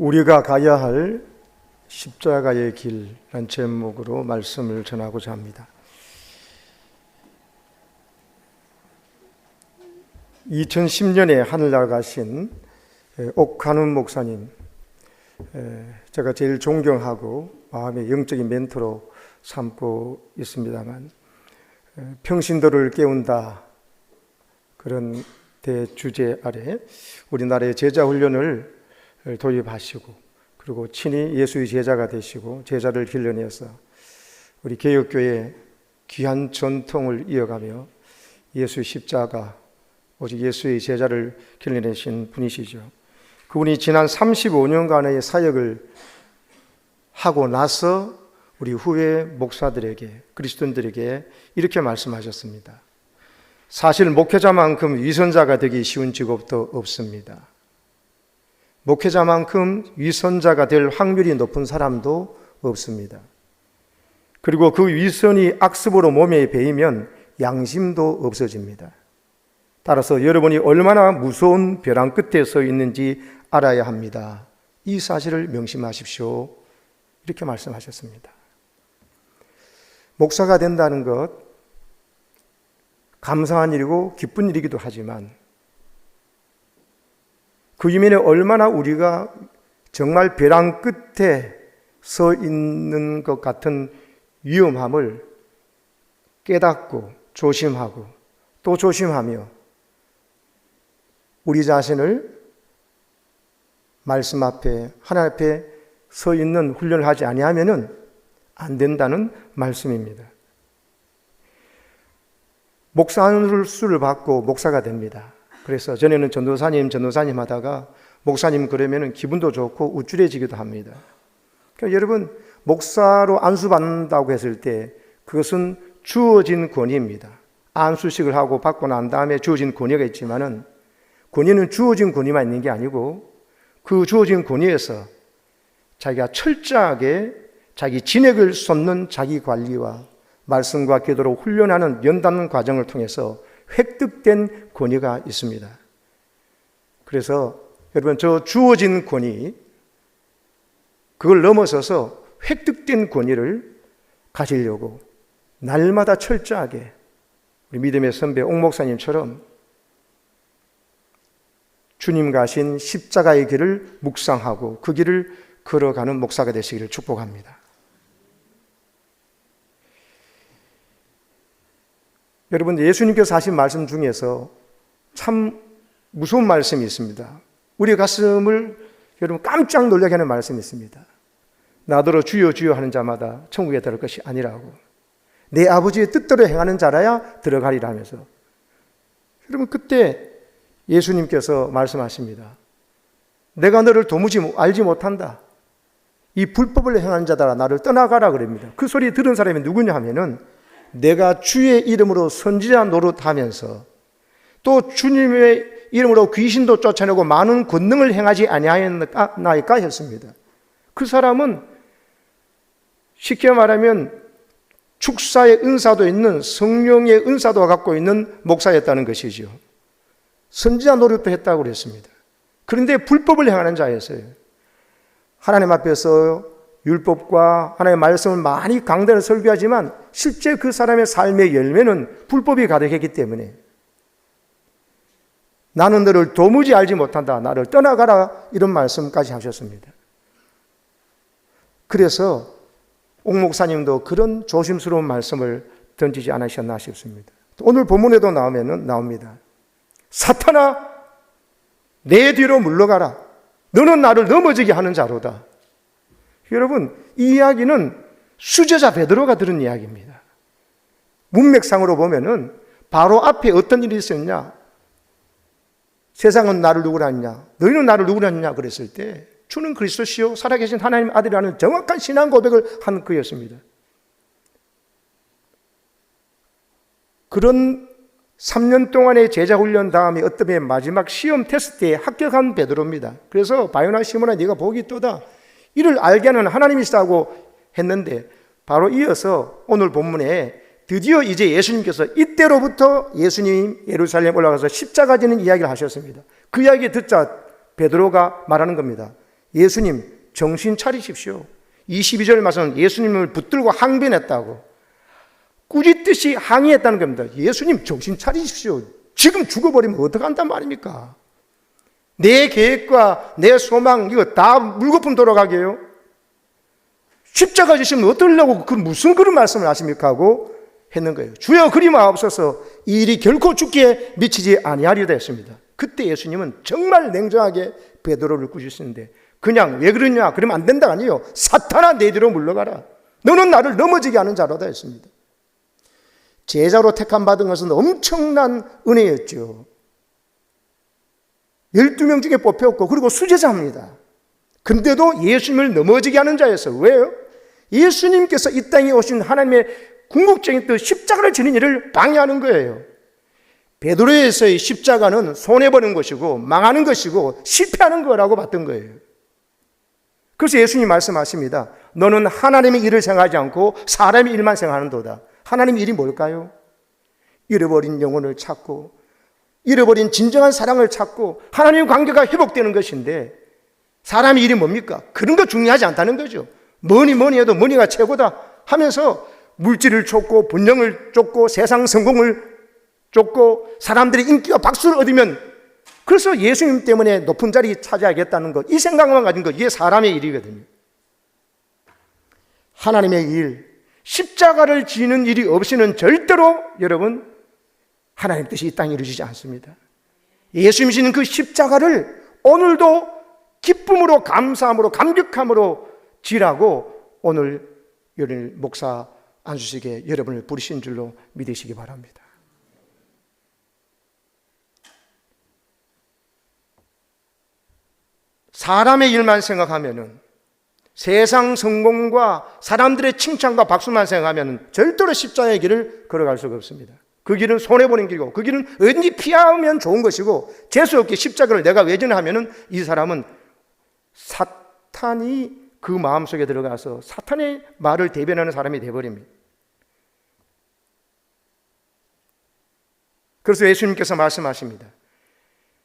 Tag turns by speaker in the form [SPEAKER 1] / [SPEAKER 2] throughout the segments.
[SPEAKER 1] 우리가 가야 할 십자가의 길이라는 제목으로 말씀을 전하고자 합니다. 2010년에 하늘나라 가신 옥한훈 목사님, 제가 제일 존경하고 마음의 영적인 멘토로 삼고 있습니다만, 평신도를 깨운다 그런 대주제 아래 우리나라의 제자 훈련을 도입하시고, 그리고 친히 예수의 제자가 되시고 제자를 길러내서 우리 개혁교회 귀한 전통을 이어가며 예수의 십자가, 오직 예수의 제자를 길러내신 분이시죠. 그분이 지난 35년간의 사역을 하고 나서 우리 후배 목사들에게, 그리스도인들에게 이렇게 말씀하셨습니다. 사실 목회자만큼 위선자가 되기 쉬운 직업도 없습니다. 목회자만큼 위선자가 될 확률이 높은 사람도 없습니다. 그리고 그 위선이 악습으로 몸에 배이면 양심도 없어집니다. 따라서 여러분이 얼마나 무서운 벼랑 끝에 서 있는지 알아야 합니다. 이 사실을 명심하십시오. 이렇게 말씀하셨습니다. 목사가 된다는 것, 감사한 일이고 기쁜 일이기도 하지만 그 이면에 얼마나 우리가 정말 벼랑 끝에 서 있는 것 같은 위험함을 깨닫고 조심하고 또 조심하며 우리 자신을 말씀 앞에, 하나님 앞에 서 있는 훈련을 하지 아니하면은 안 된다는 말씀입니다. 목사를 받고 목사가 됩니다. 그래서 전에는 전도사님 하다가 목사님 그러면은 기분도 좋고 우쭐해지기도 합니다. 그러니까 여러분, 목사로 안수받는다고 했을 때 그것은 주어진 권위입니다. 안수식을 하고 받고 난 다음에 주어진 권위가 있지만은, 권위는 주어진 권위만 있는 게 아니고 그 주어진 권위에서 자기가 철저하게 자기 진액을 쏟는 자기 관리와 말씀과 기도로 훈련하는 연단 과정을 통해서 획득된 권위가 있습니다. 그래서 여러분, 저 주어진 권위, 그걸 넘어서서 획득된 권위를 가지려고 날마다 철저하게 우리 믿음의 선배 옥 목사님처럼 주님 가신 십자가의 길을 묵상하고 그 길을 걸어가는 목사가 되시기를 축복합니다. 여러분, 예수님께서 하신 말씀 중에서 참 무서운 말씀이 있습니다. 우리 가슴을 여러분 깜짝 놀라게 하는 말씀이 있습니다. 나더러 주여 주여 하는 자마다 천국에 들어갈 것이 아니라고. 내 아버지의 뜻대로 행하는 자라야 들어가리라 하면서, 여러분 그때 예수님께서 말씀하십니다. 내가 너를 도무지 알지 못한다. 이 불법을 행하는 자들아 나를 떠나가라 그럽니다. 그 소리 들은 사람이 누구냐 하면은, 내가 주의 이름으로 선지자 노릇하면서 또 주님의 이름으로 귀신도 쫓아내고 많은 권능을 행하지 아니하였나이까 했습니다. 그 사람은 쉽게 말하면 축사의 은사도 있는, 성령의 은사도 갖고 있는 목사였다는 것이죠. 선지자 노릇도 했다고 그랬습니다. 그런데 불법을 행하는 자였어요. 하나님 앞에서 율법과 하나님의 말씀을 많이 강단을 설교하지만 실제 그 사람의 삶의 열매는 불법이 가득했기 때문에 나는 너를 도무지 알지 못한다. 나를 떠나가라. 이런 말씀까지 하셨습니다. 그래서 옥 목사님도 그런 조심스러운 말씀을 던지지 않으셨나 싶습니다. 오늘 본문에도 나옵니다. 사탄아, 내 뒤로 물러가라. 너는 나를 넘어지게 하는 자로다. 여러분, 이 이야기는 수제자 베드로가 들은 이야기입니다. 문맥상으로 보면은 바로 앞에 어떤 일이 있었냐? 세상은 나를 누구라 하느냐? 너희는 나를 누구라 하느냐? 그랬을 때 주는 그리스도시요 살아계신 하나님 아들이라는 정확한 신앙 고백을 한 그였습니다. 그런 3년 동안의 제자 훈련 다음에 어떤 마지막 시험 테스트에 합격한 베드로입니다. 그래서 바요나 시몬아 네가 복이 있도다. 이를 알게 하는 하나님이시다고 했는데, 바로 이어서 오늘 본문에 드디어 이제 예수님께서 이때로부터 예수님 예루살렘 올라가서 십자가 지는 이야기를 하셨습니다. 그 이야기 듣자 베드로가 말하는 겁니다. 예수님 정신 차리십시오. 22절 말씀은 예수님을 붙들고 항변했다고, 꾸짖듯이 항의했다는 겁니다. 예수님 정신 차리십시오. 지금 죽어버리면 어떡한단 말입니까? 내 계획과 내 소망 이거 다 물거품 돌아가게 해요. 십자가 지시면 어떠려고 무슨 그런 말씀을 하십니까? 하고 했는 거예요. 주여 그리 마옵소서, 이 일이 결코 죽기에 미치지 아니하리다 했습니다. 그때 예수님은 정말 냉정하게 베드로를 꾸짖으시는데, 그냥 왜 그러냐 그러면 안 된다 아니에요. 사탄아 내 뒤로 물러가라. 너는 나를 넘어지게 하는 자로다 했습니다. 제자로 택함 받은 것은 엄청난 은혜였죠. 12명 중에 뽑혔고, 그리고 수제자입니다. 근데도 예수님을 넘어지게 하는 자였어요. 왜요? 예수님께서 이 땅에 오신 하나님의 궁극적인 뜻, 십자가를 지는 일을 방해하는 거예요. 베드로에서의 십자가는 손해보는 것이고 망하는 것이고 실패하는 거라고 봤던 거예요. 그래서 예수님이 말씀하십니다. 너는 하나님의 일을 생각하지 않고 사람의 일만 생각하는도다. 하나님의 일이 뭘까요? 잃어버린 영혼을 찾고, 잃어버린 진정한 사랑을 찾고 하나님의 관계가 회복되는 것인데, 사람의 일이 뭡니까? 그런 거 중요하지 않다는 거죠. 뭐니 해도 머니가 최고다 하면서 물질을 쫓고 번영을 쫓고 세상 성공을 쫓고 사람들의 인기와 박수를 얻으면, 그래서 예수님 때문에 높은 자리 차지하겠다는 것, 이 생각만 가진 것, 이게 사람의 일이거든요. 하나님의 일, 십자가를 지는 일이 없이는 절대로 여러분 하나님 뜻이 이 땅에 이루어지지 않습니다. 예수님이 지는 그 십자가를 오늘도 기쁨으로, 감사함으로, 감격함으로 지라고 오늘 여러분 목사 안수식에 여러분을 부르신 줄로 믿으시기 바랍니다. 사람의 일만 생각하면은, 세상 성공과 사람들의 칭찬과 박수만 생각하면은 절대로 십자가의 길을 걸어갈 수가 없습니다. 그 길은 손해보는 길이고, 그 길은 왠지 피하면 좋은 것이고, 재수없게 십자가를 내가 외전하면은 이 사람은 사탄이 그 마음속에 들어가서 사탄의 말을 대변하는 사람이 되어버립니다. 그래서 예수님께서 말씀하십니다.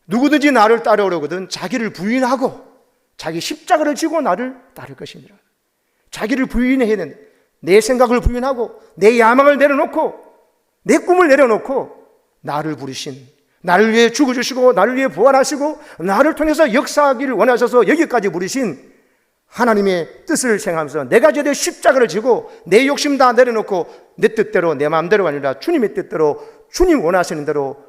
[SPEAKER 1] 누구든지 나를 따라오려거든 자기를 부인하고 자기 십자가를 지고 나를 따를 것이니라. 자기를 부인해야 된다. 내 생각을 부인하고 내 야망을 내려놓고 내 꿈을 내려놓고 나를 부르신, 나를 위해 죽어주시고 나를 위해 부활하시고 나를 통해서 역사하기를 원하셔서 여기까지 부르신 하나님의 뜻을 생각하면서 내가 제대로 십자가를 지고 내 욕심 다 내려놓고 내 뜻대로 내 마음대로가 아니라 주님의 뜻대로 주님 원하시는 대로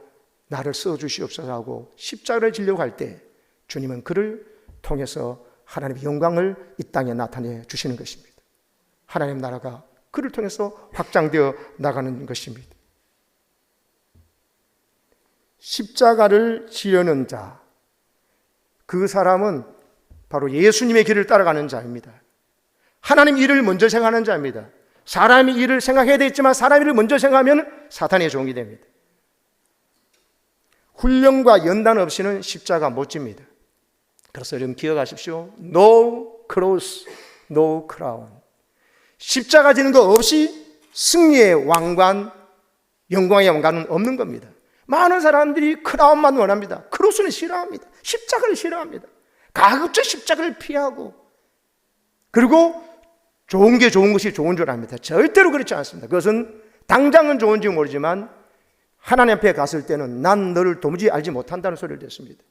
[SPEAKER 1] 나를 써주시옵소서 하고 십자가를 지려고 할 때 주님은 그를 통해서 하나님의 영광을 이 땅에 나타내 주시는 것입니다. 하나님 나라가 그를 통해서 확장되어 나가는 것입니다. 십자가를 지려는 자, 그 사람은 바로 예수님의 길을 따라가는 자입니다. 하나님 일을 먼저 생각하는 자입니다. 사람의 일을 생각해야 되겠지만 사람 일을 먼저 생각하면 사탄의 종이 됩니다. 훈련과 연단 없이는 십자가 못 집니다. 그래서 여러분 기억하십시오. No cross, no crown. 십자가 지는 거 없이 승리의 왕관, 영광의 왕관은 없는 겁니다. 많은 사람들이 크라운만 원합니다. 크로스는 싫어합니다. 십자가를 싫어합니다. 가급적 십자가를 피하고, 그리고 좋은 게 좋은 것이 좋은 줄 압니다. 절대로 그렇지 않습니다. 그것은 당장은 좋은지 모르지만 하나님 앞에 갔을 때는 난 너를 도무지 알지 못한다는 소리를 듣습니다.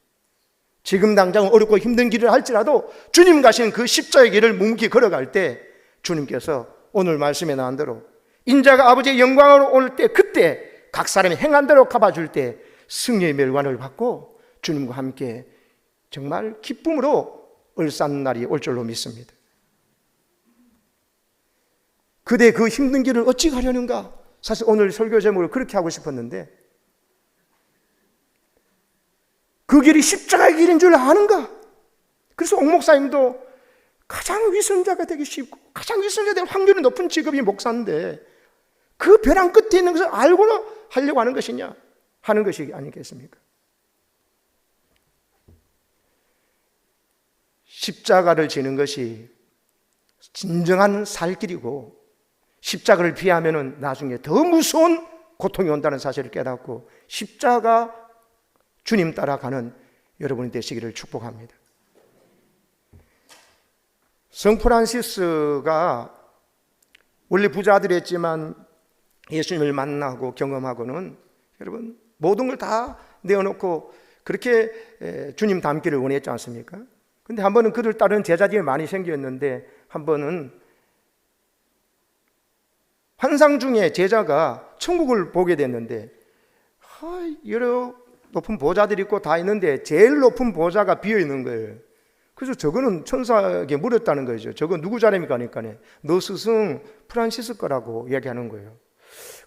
[SPEAKER 1] 지금 당장 어렵고 힘든 길을 할지라도 주님 가신 그 십자가의 길을 묵묵히 걸어갈 때 주님께서 오늘 말씀에 나온 대로 인자가 아버지의 영광으로 올 때, 그때 각 사람이 행한 대로 갚아줄 때 승리의 멸관을 받고 주님과 함께 정말 기쁨으로 을사는 날이 올 줄로 믿습니다. 그대 그 힘든 길을 어찌 가려는가? 사실 오늘 설교 제목을 그렇게 하고 싶었는데, 그 길이 십자가의 길인 줄 아는가? 그래서 옥 목사님도 가장 위선자가 되기 쉽고 가장 위선자가 될 확률이 높은 직업이 목사인데 그 벼랑 끝에 있는 것을 알고는 하려고 하는 것이냐? 하는 것이 아니겠습니까? 십자가를 지는 것이 진정한 살 길이고, 십자가를 피하면 나중에 더 무서운 고통이 온다는 사실을 깨닫고 십자가 주님 따라가는 여러분이 되시기를 축복합니다. 성 프란시스가 원래 부자들이었지만 예수님을 만나고 경험하고는 여러분 모든 걸 다 내어놓고 그렇게 주님 닮기를 원했지 않습니까? 근데 한 번은 그를 따르는 제자들이 많이 생겼는데 한 번은 환상 중에 제자가 천국을 보게 됐는데 여러 높은 보좌들이 있고 다 있는데 제일 높은 보좌가 비어 있는 거예요. 그래서 저거는 천사에게 물었다는 거죠. 저거 누구 자리입니까? 하니까 너 스승 프란시스 거라고 이야기하는 거예요.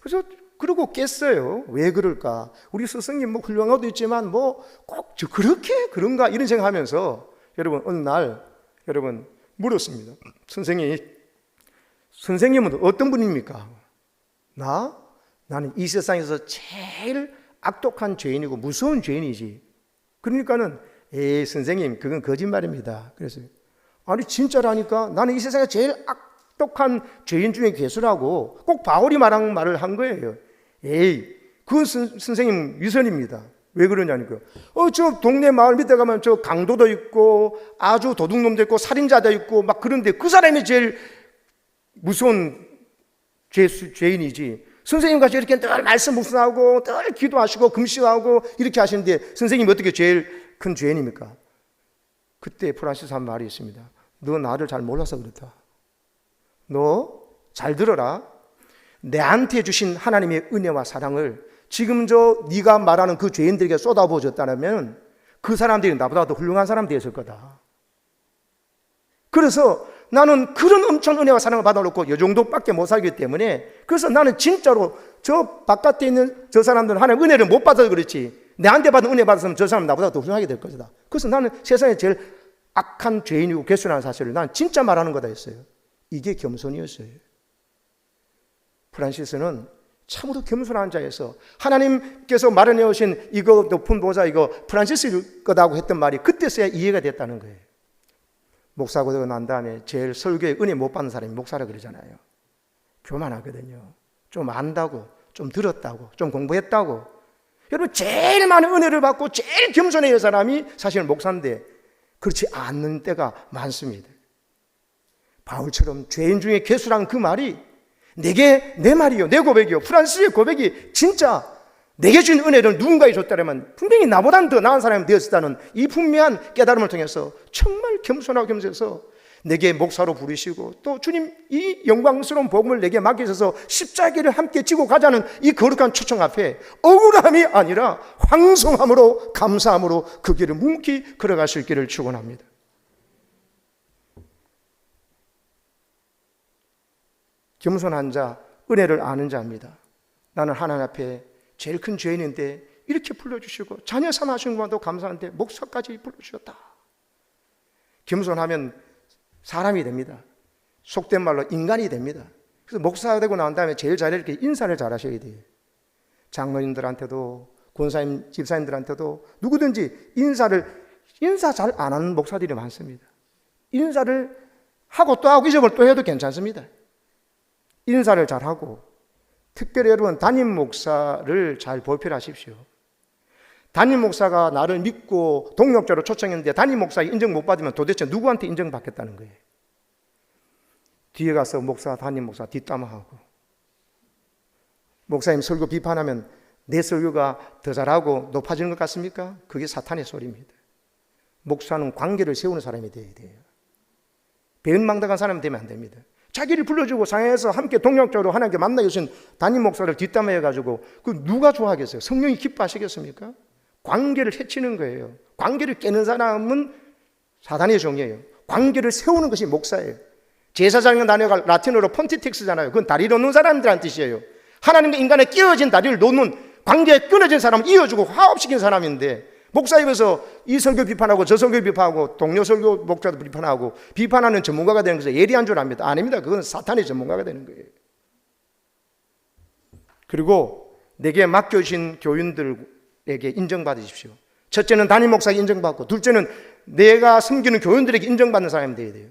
[SPEAKER 1] 그래서 그러고 깼어요. 왜 그럴까? 우리 스승님 뭐 훌륭한 것도 있지만 뭐 꼭 그렇게 그런가 이런 생각하면서 여러분 어느 날 여러분 물었습니다. 선생님은 어떤 분입니까? 나는 이 세상에서 제일 악독한 죄인이고 무서운 죄인이지. 그러니까는 선생님 그건 거짓말입니다. 그래서 아니 진짜라니까 나는 이 세상에 제일 악독한 죄인 중에 괴수라고 꼭 바울이 말한 말을 한 거예요. 그건 선생님 위선입니다. 왜 그러냐니까 저 동네 마을 밑에 가면 저 강도도 있고 아주 도둑놈도 있고 살인자도 있고 막 그런데 그 사람이 제일 무서운 죄인이지. 선생님같이 이렇게 늘 말씀 묵상하고 늘 기도하시고 금식하고 이렇게 하시는데 선생님이 어떻게 제일 큰 죄인입니까? 그때 프란시스 한 말이 있습니다. 너 나를 잘 몰라서 그렇다. 너 잘 들어라. 내한테 주신 하나님의 은혜와 사랑을 지금 네가 말하는 그 죄인들에게 쏟아부어줬다면 그 사람들이 나보다 더 훌륭한 사람들이었을 거다. 그래서 나는 그런 엄청 은혜와 사랑을 받아놓고 이 정도밖에 못 살기 때문에 그래서 나는 진짜로 저 바깥에 있는 저 사람들은 하나님 은혜를 못 받아서 그렇지 내한테 받은 은혜 받았으면 저 사람 나보다 더 훌륭하게 될 것이다. 그래서 나는 세상에 제일 악한 죄인이고 괴수라는 사실을 난 진짜 말하는 거다 했어요. 이게 겸손이었어요. 프란시스는 참으로 겸손한 자에서 하나님께서 마련해 오신 이거 높은 보좌 이거 프란시스 거다고 했던 말이 그때서야 이해가 됐다는 거예요. 목사가 되고 난 다음에 제일 설교에 은혜 못 받는 사람이 목사라 그러잖아요. 교만하거든요. 좀 안다고 좀 들었다고 좀 공부했다고. 여러분 제일 많은 은혜를 받고 제일 겸손해야 사람이 사실은 목사인데 그렇지 않는 때가 많습니다. 바울처럼 죄인 중에 괴수란 그 말이 내게 내 말이요 내 고백이요 프란시스의 고백이 진짜 내게 준 은혜를 누군가에 줬다면 분명히 나보다는 더 나은 사람이 되었다는 이 분명한 깨달음을 통해서 정말 겸손하고 겸손해서 내게 목사로 부르시고 또 주님 이 영광스러운 복음을 내게 맡기셔서 십자가를 함께 지고 가자는 이 거룩한 초청 앞에 억울함이 아니라 황송함으로 감사함으로 그 길을 묵묵히 걸어가실 길을 축원합니다. 겸손한 자, 은혜를 아는 자입니다. 나는 하나님 앞에 제일 큰 죄인인데 이렇게 불러주시고 자녀 삼아 하신 것만도 감사한데 목사까지 불러주셨다. 겸손하면 사람이 됩니다. 속된 말로 인간이 됩니다. 그래서 목사가 되고 난 다음에 제일 잘 이렇게 인사를 잘 하셔야 돼요. 장로님들한테도 권사님, 집사님들한테도 누구든지 인사 잘 안 하는 목사들이 많습니다. 인사를 하고 또 하고 잊어버려 또 해도 괜찮습니다. 인사를 잘하고 특별히 여러분 담임 목사를 잘 보필하십시오. 담임 목사가 나를 믿고 동역자로 초청했는데 담임 목사가 인정 못 받으면 도대체 누구한테 인정받겠다는 거예요. 뒤에 가서 담임 목사 뒷담화하고 목사님 설교 비판하면 내 설교가 더 잘하고 높아지는 것 같습니까? 그게 사탄의 소리입니다. 목사는 관계를 세우는 사람이 되어야 돼요. 배은망덕한 사람이 되면 안 됩니다. 자기를 불러주고 상해에서 함께 동역적으로 하나님께 만나 계신 담임 목사를 뒷담화해가지고 그 누가 좋아하겠어요? 성령이 기뻐하시겠습니까? 관계를 해치는 거예요. 관계를 깨는 사람은 사단의 종이에요. 관계를 세우는 것이 목사예요. 제사장의 단어가 라틴어로 폰티텍스잖아요. 그건 다리를 놓는 사람들한 뜻이에요. 하나님과 인간의 끼어진 다리를 놓는 관계에 끊어진 사람을 이어주고 화합시킨 사람인데 목사 입에서 이 설교 비판하고 저 설교 비판하고 동료 설교 목사도 비판하고 비판하는 전문가가 되는 것은 예리한 줄 압니다. 아닙니다. 그건 사탄의 전문가가 되는 거예요. 그리고 내게 맡겨주신 교인들에게 인정받으십시오. 첫째는 담임 목사에게 인정받고 둘째는 내가 섬기는 교인들에게 인정받는 사람이 되어야 돼요.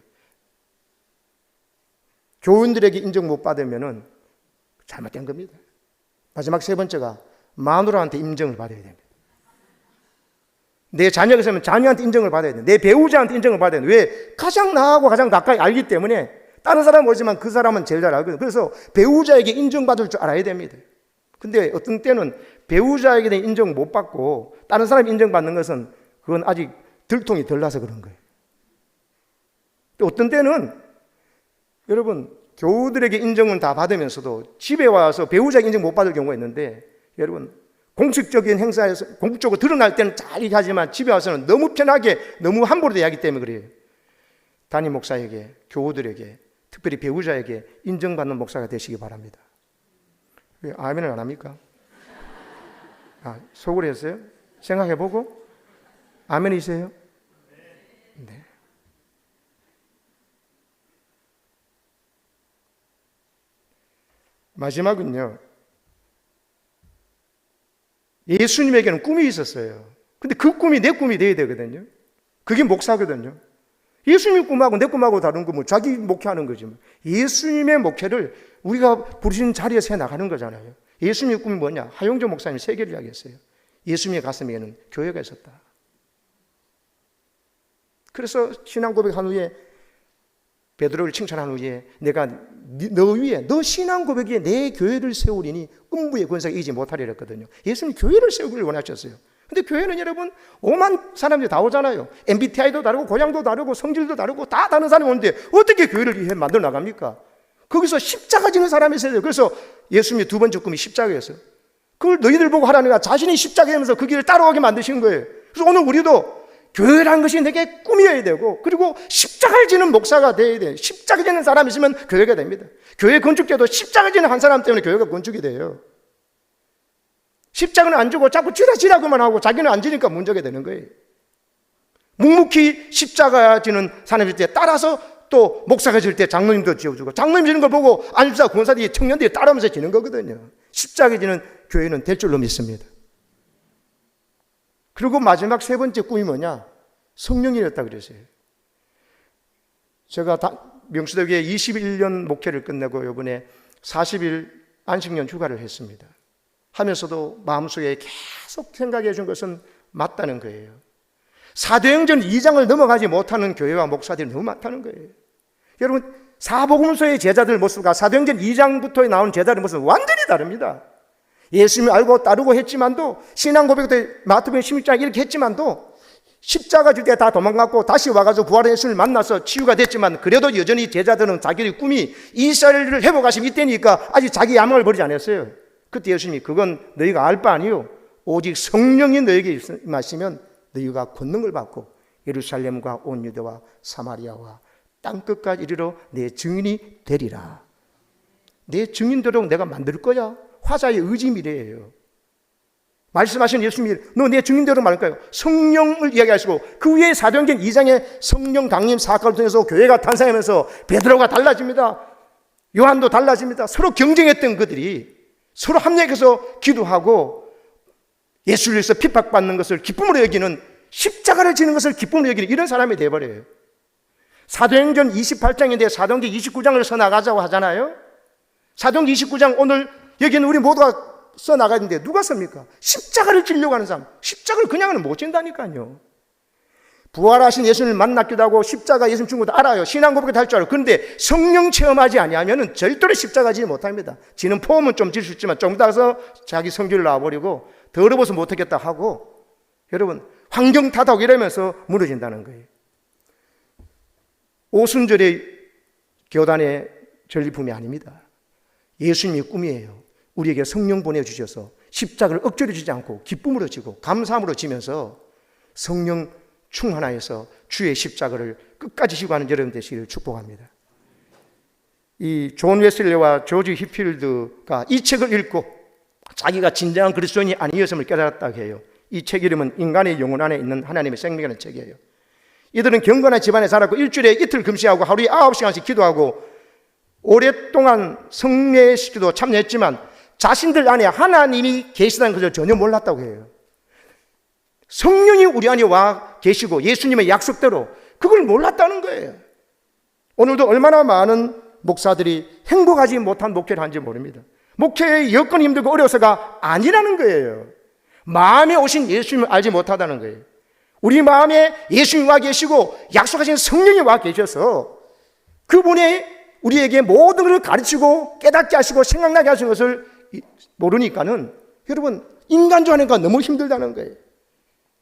[SPEAKER 1] 교인들에게 인정 못 받으면 잘못된 겁니다. 마지막 세 번째가 마누라한테 인정을 받아야 됩니다. 내 자녀가 있으면 자녀한테 인정을 받아야 돼. 내 배우자한테 인정을 받아야 돼. 왜? 가장 나하고 가장 가까이 알기 때문에. 다른 사람은 모르지만 그 사람은 제일 잘 알거든. 그래서 배우자에게 인정받을 줄 알아야 됩니다. 근데 어떤 때는 배우자에게 인정 못 받고 다른 사람이 인정받는 것은 그건 아직 들통이 덜 나서 그런 거예요. 또 어떤 때는 여러분 교우들에게 인정은 다 받으면서도 집에 와서 배우자에게 인정 못 받을 경우가 있는데, 여러분 공식적인 행사에서 공적으로 드러날 때는 잘 얘기하지만 집에 와서는 너무 편하게 너무 함부로 대하기 때문에 그래요. 담임 목사에게, 교우들에게, 특별히 배우자에게 인정받는 목사가 되시기 바랍니다. 왜 아멘을 안 합니까? 속으로 했어요? 생각해보고 아멘이세요? 네. 마지막은요, 예수님에게는 꿈이 있었어요. 근데 그 꿈이 내 꿈이 돼야 되거든요. 그게 목사거든요. 예수님 꿈하고 내 꿈하고 다른 거 뭐 자기 목회하는 거지. 예수님의 목회를 우리가 부르신 자리에서 해 나가는 거잖아요. 예수님의 꿈이 뭐냐? 하용조 목사님 세계를 이야기했어요. 예수님의 가슴에는 교회가 있었다. 그래서 신앙 고백한 후에 베드로를 칭찬한 후에 내가 너 신앙 고백 위에 내 교회를 세우리니 음부의 권세가 이기지 못하리라 했거든요. 예수님 교회를 세우기를 원하셨어요. 근데 교회는 여러분 오만 사람들이 다 오잖아요. MBTI도 다르고 고향도 다르고 성질도 다르고 다 다른 사람이 오는데 어떻게 교회를 만들어 나갑니까? 거기서 십자가 지는 사람이 있어야 돼요. 그래서 예수님의 두 번째 꿈이 십자가였어요. 그걸 너희들 보고 하라니까 자신이 십자가하면서 그 길을 따라오게 만드신 거예요. 그래서 오늘 우리도 교회라는 것이 내게 꿈이어야 되고, 그리고 십자가를 지는 목사가 돼야 돼요. 십자가 지는 사람이 있으면 교회가 됩니다. 교회 건축자도 십자가 지는 한 사람 때문에 교회가 건축이 돼요. 십자가는 안 지고 자꾸 지라지라고만 하고 자기는 안 지니까 문제가 되는 거예요. 묵묵히 십자가 지는 사람일 때 따라서 또 목사가 질 때 장로님도 지어주고, 장로님 지는 걸 보고 안주사 권사들이 청년들이 따라오면서 지는 거거든요. 십자가 지는 교회는 될 줄로 믿습니다. 그리고 마지막 세 번째 꿈이 뭐냐? 성령이었다 그랬어요. 제가 명수대교회 21년 목회를 끝내고 이번에 40일 안식년 휴가를 했습니다. 하면서도 마음속에 계속 생각해 준 것은 맞다는 거예요. 사도행전 2장을 넘어가지 못하는 교회와 목사들이 너무 많다는 거예요. 여러분, 사복음서의 제자들 모습과 사도행전 2장부터 나온 제자들 모습은 완전히 다릅니다. 예수님을 알고 따르고 했지만도, 신앙 고백도 마태복음 16장 이렇게 했지만도, 십자가 질 때 다 도망갔고 다시 와가지고 부활의 예수를 만나서 치유가 됐지만, 그래도 여전히 제자들은 자기의 꿈이 이스라엘을 회복하시면 이때니까 아직 자기 야망을 버리지 않았어요. 그때 예수님이 그건 너희가 알 바 아니요, 오직 성령이 너희에게 임하시면 너희가 권능을 받고 예루살렘과 온 유대와 사마리아와 땅끝까지 이르러 내 증인이 되리라. 내 증인되도록 내가 만들 거야. 화자의 의지 미래예요. 말씀하신 예수님이 너 내 증인되도록 말할 거예요. 성령을 이야기하시고, 그 위에 사도행전 2장의 성령 강림 사건을 통해서 교회가 탄생하면서 베드로가 달라집니다. 요한도 달라집니다. 서로 경쟁했던 그들이 서로 합력해서 기도하고 예수를 위해서 핍박받는 것을 기쁨으로 여기는, 십자가를 지는 것을 기쁨으로 여기는 이런 사람이 되어버려요. 사도행전 28장인데 사도행전 29장을 써나가자고 하잖아요. 사도행전 29장 오늘 여기는 우리 모두가 써나가는데 누가 씁니까? 십자가를 지려고 하는 사람. 십자가를 그냥은 못 진다니까요. 부활하신 예수님을 만났기도 하고 십자가 예수님 준 것도 알아요. 신앙 고백도 할 줄 알아요. 그런데 성령 체험하지 아니하면 절대로 십자가 지지 못합니다. 지는 폼은 좀 질 수 있지만 좀 따라서 자기 성질을 놔버리고 더러워서 못하겠다 하고, 여러분 환경 탓하고 이러면서 무너진다는 거예요. 오순절의 교단의 전리품이 아닙니다. 예수님의 꿈이에요. 우리에게 성령 보내주셔서 십자가를 억지로 지지 않고 기쁨으로 지고 감사함으로 지면서 성령 충만하여서 주의 십자가를 끝까지 지고 하는 여러분 되시기를 축복합니다. 이 존 웨슬리와 조지 히필드가 이 책을 읽고 자기가 진정한 그리스도인이 아니었음을 깨달았다고 해요. 이 책 이름은 인간의 영혼 안에 있는 하나님의 생명이라는 책이에요. 이들은 경건한 집안에 자랐고 일주일에 이틀 금식하고 하루에 9시간씩 기도하고 오랫동안 성례식도 참여했지만 자신들 안에 하나님이 계시다는 것을 전혀 몰랐다고 해요. 성령이 우리 안에 와 계시고 예수님의 약속대로 그걸 몰랐다는 거예요. 오늘도 얼마나 많은 목사들이 행복하지 못한 목회를 하는지 모릅니다. 목회의 여건이 힘들고 어려워서가 아니라는 거예요. 마음에 오신 예수님을 알지 못하다는 거예요. 우리 마음에 예수님이 와 계시고 약속하신 성령이 와 계셔서 그분이 우리에게 모든 것을 가르치고 깨닫게 하시고 생각나게 하시는 것을 모르니까는 여러분 인간적으로 하니까 너무 힘들다는 거예요.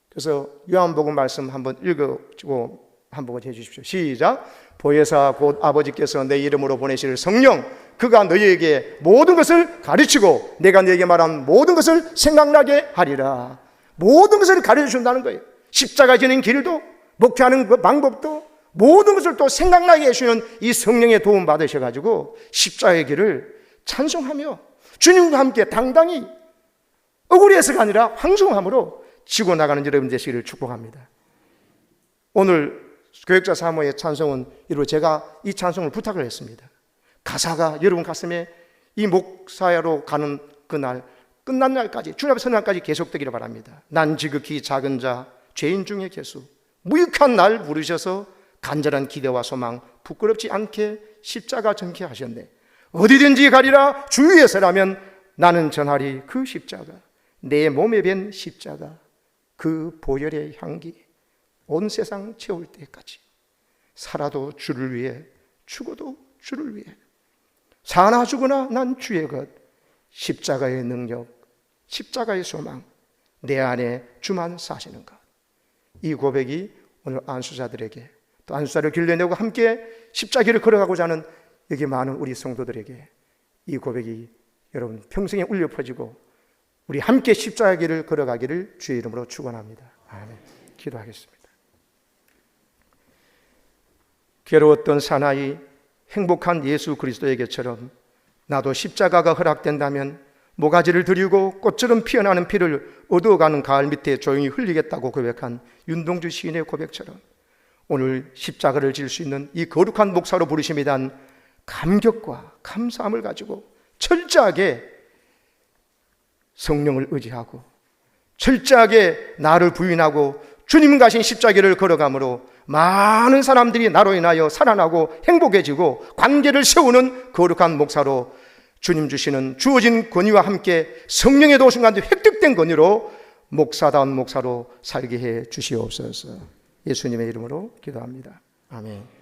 [SPEAKER 1] 그래서 요한복음 말씀 한번 읽어주고 한번 해주십시오. 시작. 보혜사 곧 아버지께서 내 이름으로 보내실 성령 그가 너희에게 모든 것을 가르치고 내가 너희에게 말한 모든 것을 생각나게 하리라. 모든 것을 가르쳐 준다는 거예요. 십자가 지는 길도 목회하는 그 방법도 모든 것을 또 생각나게 해주는 이 성령의 도움 받으셔가지고 십자가의 길을 찬송하며 주님과 함께 당당히 억울해서가 아니라 황송함으로 지고 나가는 여러분 되시기를 축복합니다. 오늘 교역자 사모의 찬송은 이로 제가 이 찬송을 부탁을 했습니다. 가사가 여러분 가슴에 이 목사야로 가는 그날 끝난 날까지 주님 앞에 서는 날까지 계속되기를 바랍니다. 난 지극히 작은 자 죄인 중에 개수 무익한 날 부르셔서 간절한 기대와 소망 부끄럽지 않게 십자가 전케 하셨네. 어디든지 가리라 주 위에서라면 나는 전하리 그 십자가 내 몸에 밴 십자가 그 보혈의 향기 온 세상 채울 때까지 살아도 주를 위해 죽어도 주를 위해 사나 죽으나 난 주의 것 십자가의 능력 십자가의 소망 내 안에 주만 사시는 것. 이 고백이 오늘 안수자들에게 또 안수자를 길러내고 함께 십자가를 걸어가고자 하는 여기 많은 우리 성도들에게 이 고백이 여러분 평생에 울려 퍼지고 우리 함께 십자가의 길을 걸어가기를 주의 이름으로 축원합니다. 아멘. 기도하겠습니다. 괴로웠던 사나이 행복한 예수 그리스도에게처럼 나도 십자가가 허락된다면 모가지를 들이고 꽃처럼 피어나는 피를 얻어가는 가을 밑에 조용히 흘리겠다고 고백한 윤동주 시인의 고백처럼 오늘 십자가를 질 수 있는 이 거룩한 목사로 부르심에 대한 감격과 감사함을 가지고 철저하게 성령을 의지하고 철저하게 나를 부인하고 주님 가신 십자가를 걸어가므로 많은 사람들이 나로 인하여 살아나고 행복해지고 관계를 세우는 거룩한 목사로 주님 주시는 주어진 권위와 함께 성령의 도우심 가운데 획득된 권위로 목사다운 목사로 살게 해 주시옵소서. 예수님의 이름으로 기도합니다. 아멘.